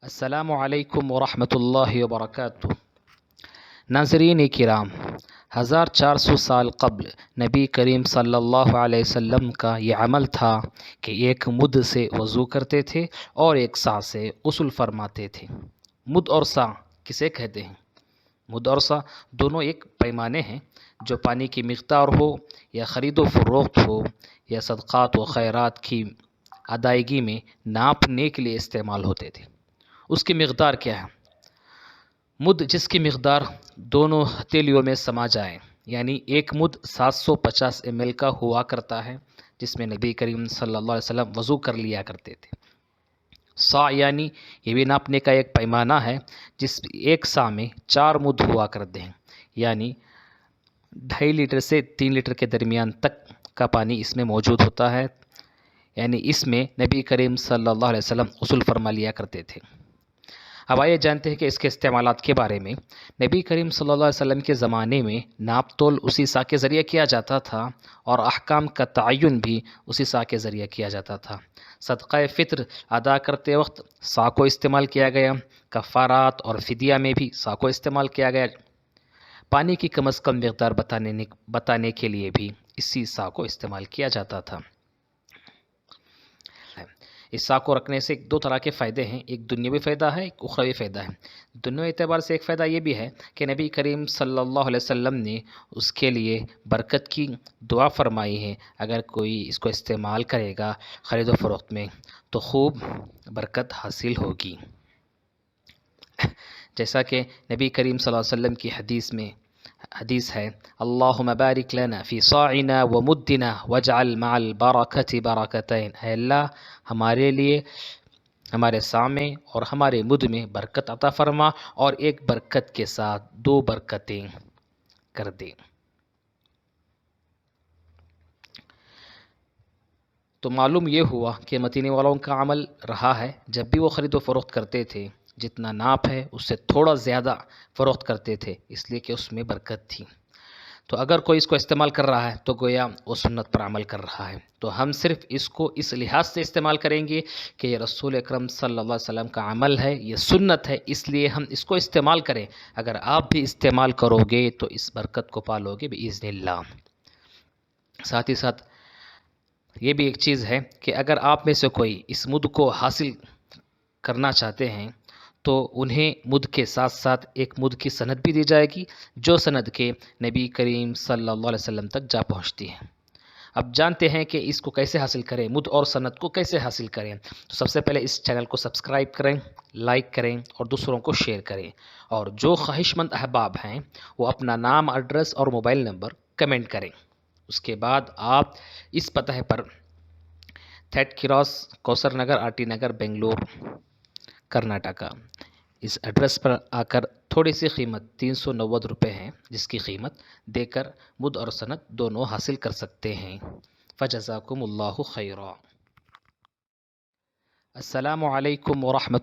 السلام علیکم ورحمۃ اللہ وبرکاتہ۔ ناظرین کرام، 1400 سال قبل نبی کریم صلی اللہ علیہ وسلم کا یہ عمل تھا کہ ایک مد سے وضو کرتے تھے اور ایک سا سے غسل فرماتے تھے۔ مد اور سا کسے کہتے ہیں؟ مد اور سا دونوں ایک پیمانے ہیں جو پانی کی مقدار ہو یا خرید و فروخت ہو یا صدقات و خیرات کی ادائیگی میں ناپنے کے لیے استعمال ہوتے تھے۔ اس کی مقدار کیا ہے؟ مد جس کی مقدار دونوں ہتھیلیوں میں سما جائے، یعنی ایک مد 750 ml کا ہوا کرتا ہے، جس میں نبی کریم صلی اللہ علیہ وسلم وضو کر لیا کرتے تھے۔ سا یعنی یہ بھی ناپنے کا ایک پیمانہ ہے جس ایک سا میں 4 مد ہوا کرتے ہیں، یعنی 2.5 لیٹر سے 3 لیٹر کے درمیان تک کا پانی اس میں موجود ہوتا ہے، یعنی اس میں نبی کریم صلی اللہ علیہ وسلم غسل فرما لیا کرتے تھے۔ اب آئیے جانتے ہیں کہ اس کے استعمالات کے بارے میں۔ نبی کریم صلی اللہ علیہ وسلم کے زمانے میں ناپ تول اسی سا کے ذریعے کیا جاتا تھا اور احکام کا تعین بھی اسی سا کے ذریعے کیا جاتا تھا۔ صدقہ فطر ادا کرتے وقت سا کو استعمال کیا گیا، کفارات اور فدیہ میں بھی سا کو استعمال کیا گیا۔ پانی کی کم از کم مقدار بتانے کے لیے بھی اسی سا کو استعمال کیا جاتا تھا۔ اس سا کو رکھنے سے 2 طرح کے فائدے ہیں، ایک دنیاوی فائدہ ہے، ایک اخروی فائدہ ہے۔ دنیاوی اعتبار سے ایک فائدہ یہ بھی ہے کہ نبی کریم صلی اللہ علیہ وسلم نے اس کے لیے برکت کی دعا فرمائی ہے۔ اگر کوئی اس کو استعمال کرے گا خرید و فروخت میں تو خوب برکت حاصل ہوگی، جیسا کہ نبی کریم صلی اللہ علیہ وسلم کی حدیث ہے، اللہم بارک لنا فی صاعنا و مدنا واجعل مع البرکۃ برکتین۔ اے اللہ ہمارے لیے ہمارے سا میں اور ہمارے مد میں برکت عطا فرما اور ایک برکت کے ساتھ 2 برکتیں کر دے۔ تو معلوم یہ ہوا کہ مدینے والوں کا عمل رہا ہے، جب بھی وہ خرید و فروخت کرتے تھے جتنا ناپ ہے اس سے تھوڑا زیادہ فروخت کرتے تھے، اس لیے کہ اس میں برکت تھی۔ تو اگر کوئی اس کو استعمال کر رہا ہے تو گویا وہ سنت پر عمل کر رہا ہے۔ تو ہم صرف اس کو اس لحاظ سے استعمال کریں گے کہ یہ رسول اکرم صلی اللہ علیہ وسلم کا عمل ہے، یہ سنت ہے، اس لیے ہم اس کو استعمال کریں۔ اگر آپ بھی استعمال کرو گے تو اس برکت کو پالو گے باذن اللہ۔ ساتھ ہی ساتھ یہ بھی ایک چیز ہے کہ اگر آپ میں سے کوئی اس مد کو حاصل کرنا چاہتے ہیں تو انہیں مد کے ساتھ ساتھ ایک مد کی سند بھی دی جائے گی، جو سند کے نبی کریم صلی اللہ علیہ وسلم تک جا پہنچتی ہے۔ اب جانتے ہیں کہ اس کو کیسے حاصل کریں، مد اور سند کو کیسے حاصل کریں۔ تو سب سے پہلے اس چینل کو سبسکرائب کریں، لائک کریں اور دوسروں کو شیئر کریں، اور جو خواہش مند احباب ہیں وہ اپنا نام، ایڈریس اور موبائل نمبر کمنٹ کریں۔ اس کے بعد آپ اس پتہ پر 3rd cross Kausar Nagar, R T Nagar, Bangalore, Karnataka, اس ایڈریس پر آ کر تھوڑی سی قیمت 390 روپے ہے، جس کی قیمت دے کر مد اور سند دونوں حاصل کر سکتے ہیں۔ فجزاکم اللہ خیرا۔ السلام علیکم ورحمۃ